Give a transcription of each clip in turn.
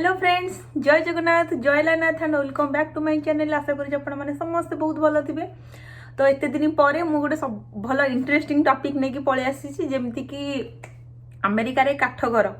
Hello friends, Jai Jagannath, Jai Lalnath and welcome back to my channel. आशा करी आपने समस्ते बहुत भल थे। तो एत दिन पर मुझे गोटे भल इंटरेस्टिंग टॉपिक नहीं कि पलि आसी जेमती कि अमेरिका रे काठ घर।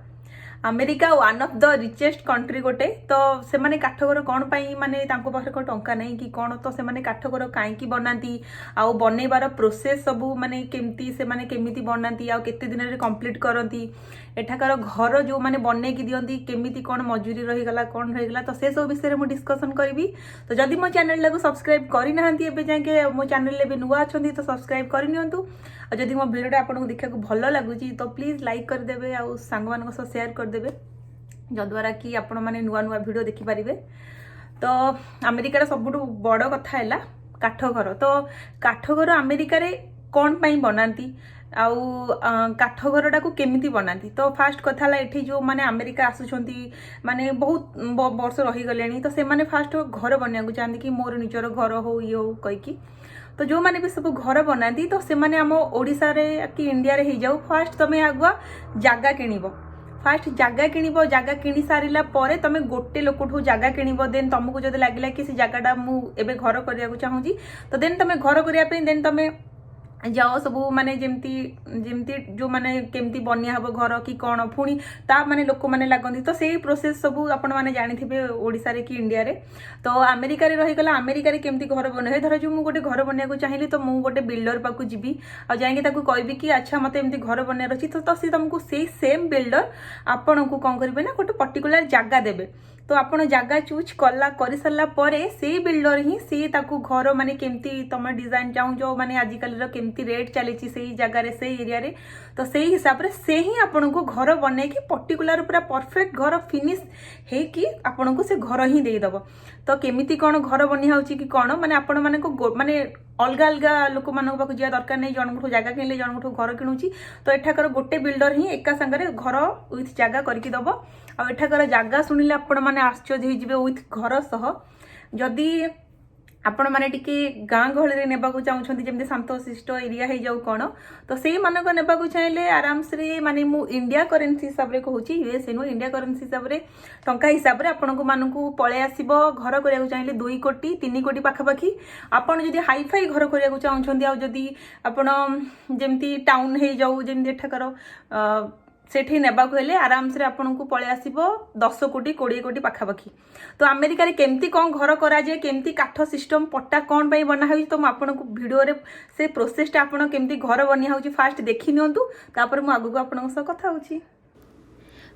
America one of the richest country गोटे। तो से माने काठ घर कौन पाई माने तांको पाखरे को टंका नहीं कि कौन, तो से माने काठ घर काईकी बनाती आउ बनैबार प्रोसेस सबू माने केमती से माने केमिति बनाती आउ केते दिन रे कंप्लीट करती, एठाकार घर जो माने बनै की दियंती केमिति कौन मजूरी रही गला कौन रही गला, तो से सब विषय में डिस्कशन करी। तो जदि मो चैनल को सब्सक्राइब करि नाहंती एबे जाके मो चैनल ले नुआ अछंती तो सब्सक्राइब करि नियंतु। और जदि मो वीडियो आपको देखा भल लगुची तो प्लीज लाइक करदेवे आ सांग मान सह शेयर करदेवे, जद्वारा कि आपण मैंने नुआ नुआ वीडियो देखिपारे। तो अमेरिकार सबुठ बड़ कथा है काठ घर। तो काठ घर अमेरिका रे कौन पाई बनाती आउ काठ घरटा को केमिति बनाती। तो फास्ट कथा है एठी जो माने अमेरिका आसुछंती माने बहुत वर्ष रही गलेनी, तो से माने फास्ट घर बनया को चाहती कि मोर निजर घर हो ये हो कहीकि। तो जो माने भी सब घर बनाती तो से माने आम ओडिशा रे कि इंडिया रे ही जाऊ, फास्ट तमे आगुआ जागा किनिबो। फास्ट जगह किनिबो, जगह किनी सारिला परे तमे गोटे लोकठू जगह किनिबो। देन तुमको जदि लागिला कि से जगहटा मु एबे घर करिया को चाहूची, तो देन तमे घर करिया पे देन तमे जाओ सबू माने जेमती जेमती जो माने केमती बनिया हबो घर कि कौन पुणी ता माने लोक माने लागंती। तो सेही प्रोसेस सबू आपण माने जानिथिबे ओडिसा रे कि इंडिया रे। तो अमेरिका रे रही गला अमेरिका रे केमती घर बने धर जो मु गोटे घर बनिया को चाहिली, तो मु गोटे बिल्डर पाकु जीबी आ जायके ताकू कहबी कि अच्छा मते एमती घर बनिया अछि। तो सी तुमको सेही सेम बिल्डर आपण को कोन करबे ना गोटे पर्टिकुलर जगह देबे। तो आपण जगह चूज कला कर सारा परे से बिल्डर ही सी ताकू घर माने केमती तुम डिजाइन चाहूँ माने आजिकल केमती रेट चली से जगार से एरिया रे, तो से हिसाब रे से ही आपण को घर बने कि पर्टिकुलर पूरा परफेक्ट घर फिनिश है कि आपण को से घर ही देदब। तो केमिति कौन घर बनी होची कि कौन माने आपण माने को माने अलग अलग लोक मान पाक जा दरकार नहीं। जनकठू जगह किनले जनकठू घर किणुची, तो एठाकर गोटे बिल्डर ही एका संगे घर विथ जगह करके दब। आ एठाकर जगह शुणिले आपण माने आश्चर्य हो विथ घर सह। जदि आपण माने टिके गाँ गहली रे नेबा को चाहउछंती जेमते शांतशिष्ट एरिया हे जाऊ कोन, तो सेही मानक नेबा को चाहिले आराम से माने मु इंडिया करेंसी हिसाब रे कहूची, यूएसए नो इंडिया करेंसी हिसाब रे टंका हिसाब रे आपण को मानकू पळे आसीबो। घर करिया को चाहिले 2 कोटी 3 कोटी पाखा पाखी। आपण जदि हाई फाई घर करिया को चाहउछंती आ जदि आपण जेमती टाउन हे जाऊ जेमते ठकर सेठी नेबा को हेले आराम से आपन को पळे आसीबो 10 कोटी 20 कोटी पाखापाखी। तो अमेरिका रे केमती कौन घर करा जाए, केमती काठ सिस्टम पट्टा कौन पाई बना होई, तो मु आपन को वीडियो रे से प्रोसेस टा आपन केमती घर बनिया होची फास्ट देखि नियंतु, तापर मु आगु को आपन सह कथा होची।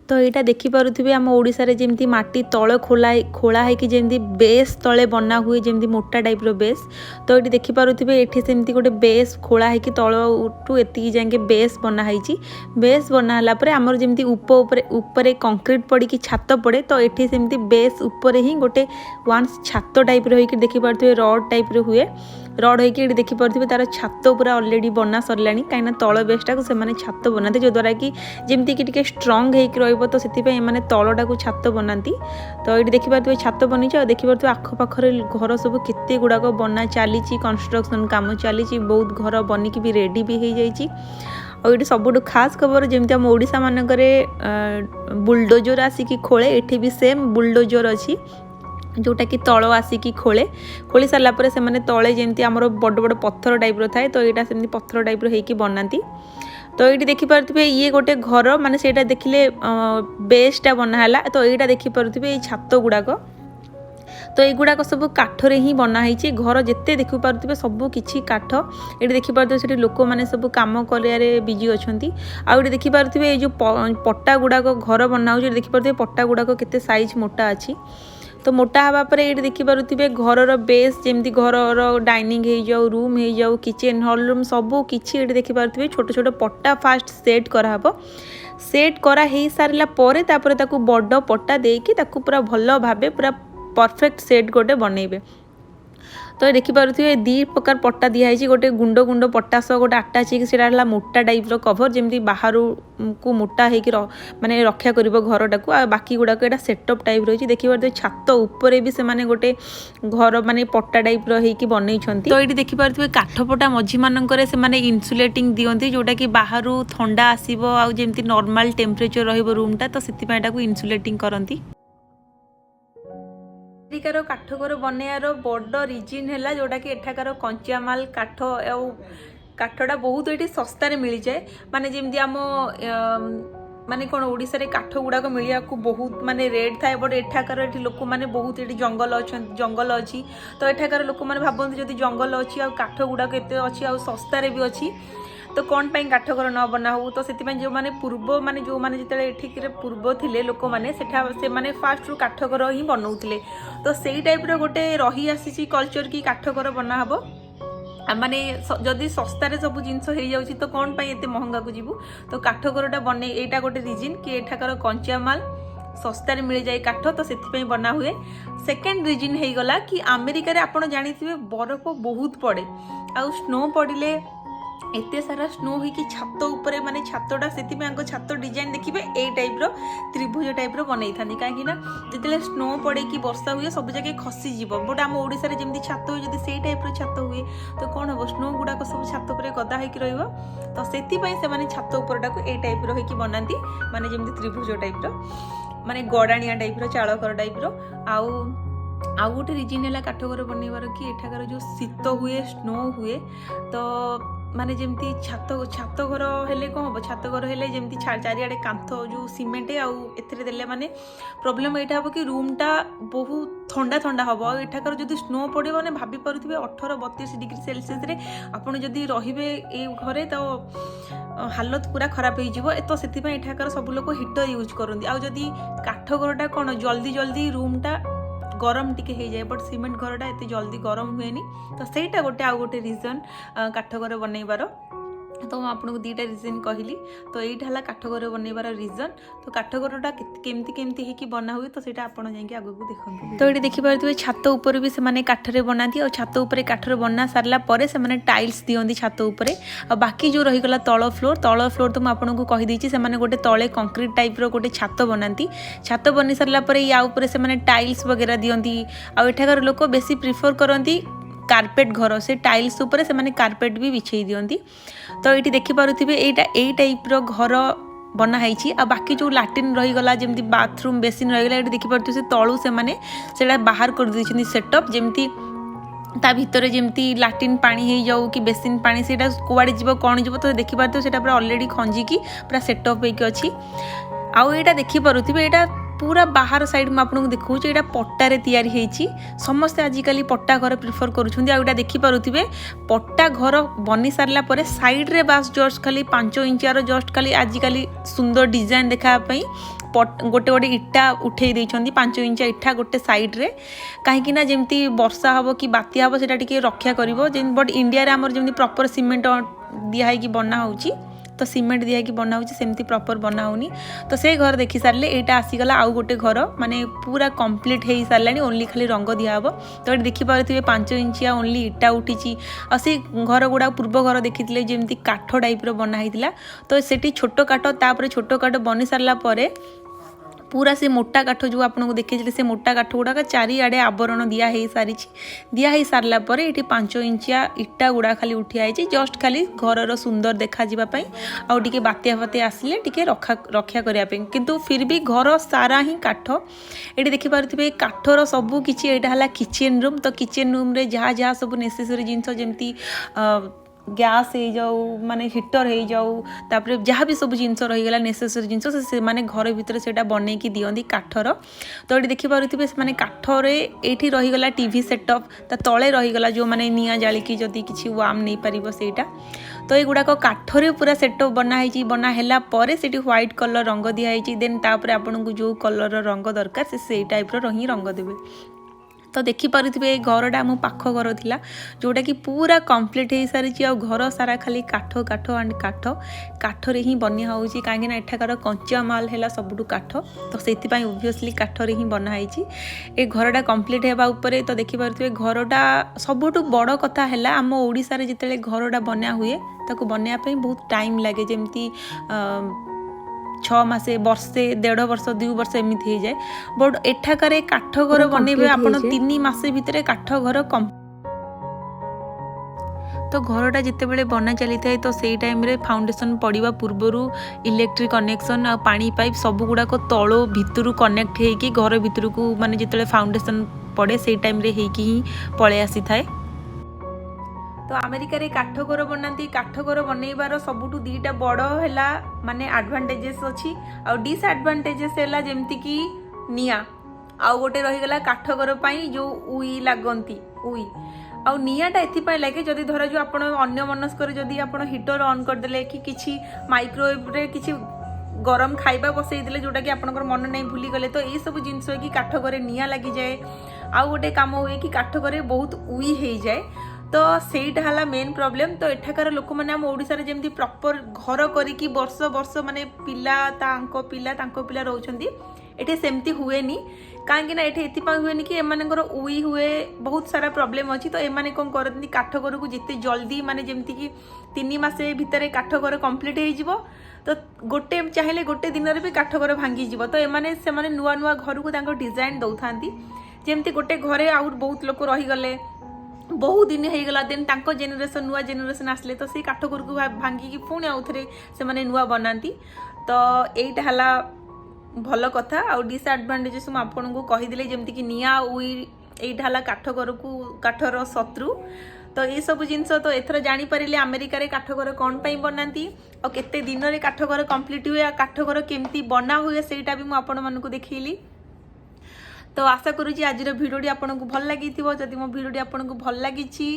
तो यहाँ देखिपे आम ओडिशा रे जेमती माटी तल खोला है कि जेमती बेस तले बना हुए जेमती मोटा टाइप रो बेस। तो ये देखिपे ये सेमती गोटे बेस खोला है कि तलू एति जाके बेस बना है। बेस बनाला आमर जेमती ऊपर कंक्रीट पड़ी कि छात पड़े, तो ये सेमती बेस ऊपर ही गोटे वान्स छात टाइप रो होइकि देखिपे रड टाइप रो हुए। रड होइकि ये देखिपे तार छात पूरा ऑलरेडी बना सरलानी, कहीं तल बेसटा को से छात बनाते जो द्वारा कि जेमती कि स्ट्रंग हो, तो से मैंने तलटा को छात बनाती। तो ये देखिपे छात बनी देखिपे आखपाखर घर सब केते गुड़ाक बना चली, कंस्ट्रक्शन काम चली, बहुत घर बनिकी भी रेडी भी हो जाइए। और ये सबुठ खास खबर जमी आम ओडिशा मानक बुलडोजर आसिकी खोले, ये भी सेम बुलडोजर अच्छी जोटा कि तल आसिकी खोली सारापर से मैंने तले जमी आम बड़ बड़ पत्थर टाइप थाए, तो यहाँ से पत्थर टाइप होइकी बनाती। तो ये देखिपे ये गोटे घर माने सेटा देखिले बेसटा बनाला। तो यहाँ देखिपे ये छात गुड़ाक, तो युड़ाक सब काठरे ही बनाई घर जिते देखिपे सब किछि काठ। ये देखिपे से लोक मैंने सब कम कर बिजी अच्छा। आउ ये देखिपे ये जो पट्टा गुड़ाक घर बना देखिपे पट्टा गुड़ाक केते साइज मोटा अच्छी। तो मोटा हाँपर ये देखिपे घर बेस जमी घर डाइनिंग हो जाऊ, रूम हो जाऊ, किचेन हॉल रूम सबू किसी ये देखिपे छोट छोट पट्टा फास्ट सेट कराहब। सेट करा हो सारा पर ताकू बड़ पट्टा देकी ताकू पूरा भल भावे पूरा परफेक्ट सेट गोटे बनइबे। तो देखिपे 2 प्रकार पट्टा दिखाई, गोटे गुंड गुंड पट्टा सह गोटे अटाच होगा मोटा टाइप रो कभर जमी बाहर को मोटा हो माने रक्षा कर घरटा को। बाकी गुड़ाक यहाँ सेटअप टाइप रही। देखिए छात उपर भी से गोटे घर माने पट्टा टाइप रही बनई। तो ये देखिपे काठपटा मझी मानक से इन्सुलेटिंग दियंती जोटा कि बाहर ठंडा आसो आमती नॉर्मल टेम्परेचर रूमटा, तो से इन्सुलेटिंग करती। ଏଠିକାର କାଠ ଘର ବନେଇବାର ବଡ଼ ରିଜିନ୍ ହେଲା ଯେଉଁଟାକି ଏଠାକାର କଞ୍ଚାମାଲ କାଠ ଆଉ କାଠଟା ବହୁତ ଏଠି ଶସ୍ତାରେ ମିଳିଯାଏ। ମାନେ ଯେମିତି ଆମ ମାନେ କ'ଣ ଓଡ଼ିଶାରେ କାଠ ଗୁଡ଼ାକ ମିଳିବାକୁ ବହୁତ ମାନେ ରେଟ୍ ଥାଏ, ବଟ୍ ଏଠାକାର ଏଠି ଲୋକମାନେ ବହୁତ ଏଠି ଜଙ୍ଗଲ ଅଛି। ତ ଏଠାକାର ଲୋକମାନେ ଭାବନ୍ତି ଯଦି ଜଙ୍ଗଲ ଅଛି ଆଉ କାଠ ଗୁଡ଼ାକ ଏତେ ଅଛି ଆଉ ଶସ୍ତାରେ ବି ଅଛି ତ କ'ଣ ପାଇଁ କାଠ ଘର ନ ବନା ହଉ। ତ ସେଥିପାଇଁ ଯେଉଁମାନେ ଯେଉଁମାନେ ଯେତେବେଳେ ଏଠିକିରେ ପୂର୍ବ ଥିଲେ ଲୋକମାନେ ସେମାନେ ଫାଷ୍ଟରୁ କାଠ ଘର ହିଁ ବନାଉଥିଲେ। ତ ସେଇ ଟାଇପ୍ର ଗୋଟେ ରହି ଆସିଛି କଲଚର କି କାଠ ଘର ବନା ହେବ। ମାନେ ଯଦି ଶସ୍ତାରେ ସବୁ ଜିନିଷ ହେଇଯାଉଛି ତ କ'ଣ ପାଇଁ ଏତେ ମହଙ୍ଗାକୁ ଯିବୁ। ତ କାଠ ଘରଟା ବନେଇ ଏଇଟା ଗୋଟେ ରିଜିନ୍ କି ଏଠାକାର କଞ୍ଚାମାଲ ଶସ୍ତାରେ ମିଳିଯାଏ କାଠ, ତ ସେଥିପାଇଁ ବନା ହୁଏ। ସେକେଣ୍ଡ ରିଜିନ୍ ହେଇଗଲା କି ଆମେରିକାରେ ଆପଣ ଜାଣିଥିବେ ବରଫ ବହୁତ ପଡ଼େ ଆଉ ସ୍ନୋ ପଡ଼ିଲେ ଏତେ ସାରା ସ୍ନୋ ହେଇକି ଛାତ ଉପରେ ମାନେ ଛାତଟା ସେଥିପାଇଁ ଛାତ ଡିଜାଇନ୍ ଦେଖିବେ ଏଇ ଟାଇପ୍ର ତ୍ରିଭୁଜ ଟାଇପ୍ର ବନେଇଥାନ୍ତି। କାହିଁକିନା ଯେତେବେଳେ ସ୍ନୋ ପଡ଼େ କି ବର୍ଷା ହୁଏ ସବୁ ଜାଗା ଖସିଯିବ, ବଟ୍ ଆମ ଓଡ଼ିଶାରେ ଯେମିତି ଛାତ ହୁଏ ଯଦି ସେଇ ଟାଇପ୍ର ଛାତ ହୁଏ ତ କ'ଣ ହେବ, ସ୍ନୋ ଗୁଡ଼ାକ ସବୁ ଛାତ ଉପରେ ଗଦା ହେଇକି ରହିବ। ତ ସେଥିପାଇଁ ସେମାନେ ଛାତ ଉପରଟାକୁ ଏଇ ଟାଇପ୍ର ହେଇକି ବନାନ୍ତି, ମାନେ ଯେମିତି ତ୍ରିଭୁଜ ଟାଇପ୍ର ମାନେ ଗଡ଼ାଣିଆ ଟାଇପ୍ର ଚାଳଘର ଟାଇପ୍ର। ଆଉ ଗୋଟେ ରିଜିନ୍ ହେଲା କାଠ ଘର ବନେଇବାର କି ଏଠାକାର ଯେଉଁ ଶୀତ ହୁଏ ସ୍ନୋ ହୁଏ ତ ମାନେ ଯେମିତି ଛାତ ଘର ହେଲେ କ'ଣ ହେବ, ଛାତ ଘର ହେଲେ ଯେମିତି ଚାରିଆଡ଼େ କାନ୍ଥ ଯେଉଁ ସିମେଣ୍ଟ ଆଉ ଏଥିରେ ଦେଲେ ମାନେ ପ୍ରୋବ୍ଲେମ୍ ଏଇଟା ହେବ କି ରୁମ୍ଟା ବହୁତ ଥଣ୍ଡା ହେବ। ଆଉ ଏଠାକାର ଯଦି ସ୍ନୋ ପଡ଼ିବ ମାନେ ଭାବି ପାରୁଥିବେ 18-32 ଡିଗ୍ରୀ ସେଲସିୟସ୍ରେ ଆପଣ ଯଦି ରହିବେ ଏଇ ଘରେ ତ ହାଲତ ପୁରା ଖରାପ ହେଇଯିବ। ତ ସେଥିପାଇଁ ଏଠାକାର ସବୁ ଲୋକ ହିଟର ୟୁଜ୍ କରନ୍ତି। ଆଉ ଯଦି କାଠ ଘରଟା କ'ଣ ଜଲ୍ଦି ରୁମ୍ଟା ଗରମ ଟିକେ ହେଇଯାଏ, ବଟ୍ ସିମେଣ୍ଟ ଘରଟା ଏତେ ଜଲ୍ଦି ଗରମ ହୁଏନି। ତ ସେଇଟା ଆଉ ଗୋଟେ ରିଜନ୍ କାଠ ଘର ବନେଇବାର। ତ ମୁଁ ଆପଣଙ୍କୁ ଦୁଇଟା ରିଜନ୍ କହିଲି, ତ ଏଇଟା ହେଲା କାଠ ଘର ବନେଇବାର ରିଜନ୍। ତ କାଠ ଘରଟା କେମିତି ହେଇକି ବନା ହୁଏ ତ ସେଇଟା ଆପଣ ଯାଇକି ଆଗକୁ ଦେଖନ୍ତୁ। ତ ଏଠି ଦେଖିପାରୁଥିବେ ଛାତ ଉପରେ ବି ସେମାନେ କାଠରେ ବନାନ୍ତି, ଆଉ ଛାତ ଉପରେ କାଠରେ ବନା ସାରିଲା ପରେ ସେମାନେ ଟାଇଲ୍ସ ଦିଅନ୍ତି ଛାତ ଉପରେ। ଆଉ ବାକି ଯେଉଁ ରହିଗଲା ତଳ ଫ୍ଲୋର୍ ତ ମୁଁ ଆପଣଙ୍କୁ କହିଦେଇଛି ସେମାନେ ଗୋଟେ ତଳେ କଂକ୍ରିଟ୍ ଟାଇପ୍ର ଗୋଟେ ଛାତ ବନାନ୍ତି। ଛାତ ବନେଇ ସାରିଲା ପରେ ୟା ଉପରେ ସେମାନେ ଟାଇଲ୍ସ ବଗେରା ଦିଅନ୍ତି। ଆଉ ଏଠାକାର ଲୋକ ବେଶୀ ପ୍ରିଫର୍ କରନ୍ତି କାର୍ପେଟ୍ ଘର, ସେ ଟାଇଲ୍ସ ଉପରେ ସେମାନେ କାର୍ପେଟ୍ ବି ବିଛେଇ ଦିଅନ୍ତି। ତ ଏଇଠି ଦେଖିପାରୁଥିବେ ଏଇ ଟାଇପ୍ର ଘର ବନା ହେଇଛି। ଆଉ ବାକି ଯେଉଁ ଲାଟ୍ରିନ୍ ରହିଗଲା ଯେମିତି ବାଥରୁମ୍ ବେସିନ୍ ରହିଗଲା ଏଠି ଦେଖିପାରୁଥିବେ ସେ ତଳୁ ସେମାନେ ସେଇଟା ବାହାର କରିଦେଇଛନ୍ତି ସେଟଅପ୍, ଯେମିତି ତା ଭିତରେ ଯେମିତି ଲାଟ୍ରିନ୍ ପାଣି ହେଇଯାଉ କି ବେସିନ୍ ପାଣି ସେଇଟା କୁଆଡ଼େ ଯିବ କ'ଣ ଯିବ ତ ଦେଖିପାରୁଥିବେ ସେଇଟା ପୁରା ଅଲରେଡ଼ି ଖଞ୍ଜିକି ପୁରା ସେଟଅପ୍ ହେଇକି ଅଛି। ଆଉ ଏଇଟା ଦେଖିପାରୁଥିବେ ଏଇଟା ପୁରା ବାହାର ସାଇଡ୍ ମୁଁ ଆପଣଙ୍କୁ ଦେଖାଉଛି, ଏଇଟା ପଟ୍ଟାରେ ତିଆରି ହେଇଛି। ସମସ୍ତେ ଆଜିକାଲି ପଟ୍ଟା ଘର ପ୍ରିଫର୍ କରୁଛନ୍ତି। ଆଉ ଏଇଟା ଦେଖିପାରୁଥିବେ ପଟ୍ଟା ଘର ବନି ସାରିଲା ପରେ ସାଇଡ଼୍ରେ ବାସ୍ ଜଷ୍ଟ ଖାଲି 5 ଇଞ୍ଚିଆର ଜଷ୍ଟ ଖାଲି ଆଜିକାଲି ସୁନ୍ଦର ଡିଜାଇନ୍ ଦେଖାଇବା ପାଇଁ ଗୋଟେ ଇଟା ଉଠେଇ ଦେଇଛନ୍ତି, 5 ଇଞ୍ଚିଆ ଇଟା ଗୋଟେ ସାଇଡ଼୍ରେ। କାହିଁକିନା ଯେମିତି ବର୍ଷା ହେବ କି ବାତ୍ୟା ହେବ ସେଇଟା ଟିକେ ରକ୍ଷା କରିବ। ବଟ୍ ଇଣ୍ଡିଆରେ ଆମର ଯେମିତି ପ୍ରପର୍ ସିମେଣ୍ଟ ଦିଆ ହେଇକି ବନା ହେଉଛି ତ ସିମେଣ୍ଟ ଦିଆହେଇକି ବନା ହେଉଛି ସେମିତି ପ୍ରପର୍ ବନା ହେଉନି। ତ ସେଇ ଘର ଦେଖି ସାରିଲେ ଏଇଟା ଆସିଗଲା ଆଉ ଗୋଟେ ଘର, ମାନେ ପୁରା କମ୍ପ୍ଲିଟ୍ ହେଇସାରିଲାଣି, ଓନ୍ଲି ଖାଲି ରଙ୍ଗ ଦିଆହେବ। ତ ଏଠି ଦେଖିପାରୁଥିବେ 5 ଇଞ୍ଚିଆ ଓନ୍ଲି ଇଟା ଉଠିଛି। ଆଉ ସେଇ ଘର ଗୁଡ଼ାକ ପୂର୍ବ ଘର ଦେଖିଥିଲେ ଯେମିତି କାଠ ଟାଇପ୍ର ବନା ହେଇଥିଲା, ତ ସେଠି ଛୋଟ କାଠ ତାପରେ ଛୋଟ କାଠ ବନି ସାରିଲା ପରେ पूरा से मोटा काठ जो आपको देखी से मोटा काठ गुड़ाक चारिआडे आवरण दिया सारा पर ये 5 इंचिया इटा गुड़ा खाली उठिया जस्ट खाली घर सुंदर देखा आउ टिके बात्या फात्या आसिले टिके रक्षा करने किंतु फिर भी घर सारा ही काठ। ये देखिपे काठर सबू किसी यहाँ है किचेन रूम। तो किचेन रूम रे जहाँ जहाँ सब नेसेसरी जिनस जमती गैस हो जाऊ माने हीटर हो जाऊ तापर जहाँ भी सब जिनस रहीगला नेसेसरी जिनस से माने घर भितर से बन की दिखती काठर। तो ये देखिपे से काठर ये रहीगला टीवी सेटअप ता तले रहीगला जो मैंने निआ जालिकी जदि किसी वार्म नहीं पार सेटा। तो ये गुड़ाक काठरे पूरा सेटअप बनाला से व्हाइट कलर रंग दिखाई देन तापर आपन को जो कलर रंग दरकार से टाइप्र ही रंग देवे। तो देखिपे घरटा मो पाख घर थिला जोटा कि पूरा कंप्लीट हो सारी घर सारा खाली काठ काठ एंड काठ काठरे ही बनिया होउची काहेकि ना एठाकार कंचा माल है सबुठु काठ। तो से ओबियसली काठरे ही बनाई ए घरटा कंप्लीट होगा उपरे। तो देखिपे घरटा सबुठु बड़ कथा है आम ओडिशा रे जिते घरटा बना हुए ताको बनवाई बहुत टाइम लगे जमती 6 मास वर्षे 1.5 वर्ष 2 वर्ष एमती हो जाए। बट एठाकार काठ घर बनइबे आपण 3 मास भितर काठ घर कम। तो घरटा जिते बड़े बना चली था तो सही टाइम रे फाउंडेशन पड़वा पूर्वर इलेक्ट्रिक कनेक्शन आ पानी पाइप सब गुड़ाक तलो भितर कनेक्ट होगी घर भितर को माने जिते फाउंडेशन पड़े से टाइम रे हेकी ही पळे आसी थाए। तो अमेरिका रे काठ घर बनाती काठ घर बनइबार सबुठु दीटा बड़ हैला माने एडवांटेजेस अछि आ डिसएडवांटेजेस हैला जेमति कि निया आउ गोटे रहीगला काठ घर पाई जो उई लागंती उई आउ नियाटा एथिपाई लागे जदि धर जो आपण अन्य मनस्कर जदि आपण हीटर ऑन करदेले कि किछि माइक्रोवेव रे किछि गरम खाइबा बसई देले जोटा कि आपनकर मन नहीं भूली गले तो ये सब जिनस कि काठ घरे निया लगी जाए आउ गोटे काम हुए कि काठ घरे बहुत उई हो जाए तो सेटा हला मेन प्रॉब्लम। तो एठाकार लोक मैंने आम ओडिसा रे जेमती प्रॉपर घर करिकी वर्ष वर्ष माने पिला पिला रहउछंती एठे सेमती हुएनी काहेकि ना एठे एथिपा हुएनी कि एमानकर उई हुए बहुत सारा प्रॉब्लम अछि तो एमाने कोन करथि काठ घर को जिते जल्दी माने जेमती कि 3 मास भितर काठ घर कंप्लीट हो जिवो तो गोटे चाहेले गोटे दिन रे भी काठ घर भांगी जिवो तो एमाने से माने नुआ नुआ घर को तांको डिजाइन दउथांती जेमती गोटे घरे आउर बहुत लोक रही गले बहुत दिन हो गला देन तांको जेनेरेशन नुआ जेनेरेशन आसले तो से काठ घर को भांगी कि पुणी आउ थे से माने नुआ बनाती तो एटा हला भल कथा आ डिसएडवांटेजेस मु आपको कहीदेली जमती कि निया उई एटा हला काठ घर को काठर शत्रु तो ये सब जिनस तो एथर जानी परिले अमेरिका रे काठ घर कौन पाई बनाती और केते दिन रे काठ घर कंप्लीट हुए काठ घर केमती बना हुए सेटा भी मु आपण मानकु देखैली। तो आशा करूँ आज भिडियोटी आपको भल लगी जदि मो भिडियोटी आपको भल लगी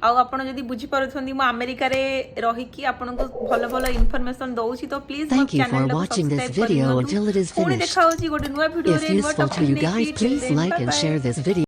आपड़ जदि बुझीपारुंट मो अमेरिका रे रहीकि आपको भल भल इनफॉरमेशन दउछि तो प्लीज मो चैनल को सब्सक्राइब करदियौ। पुणी देखा होछि गोटे नुवा भिडियो रे नुवा topic If useful to you guys, please like and share this video.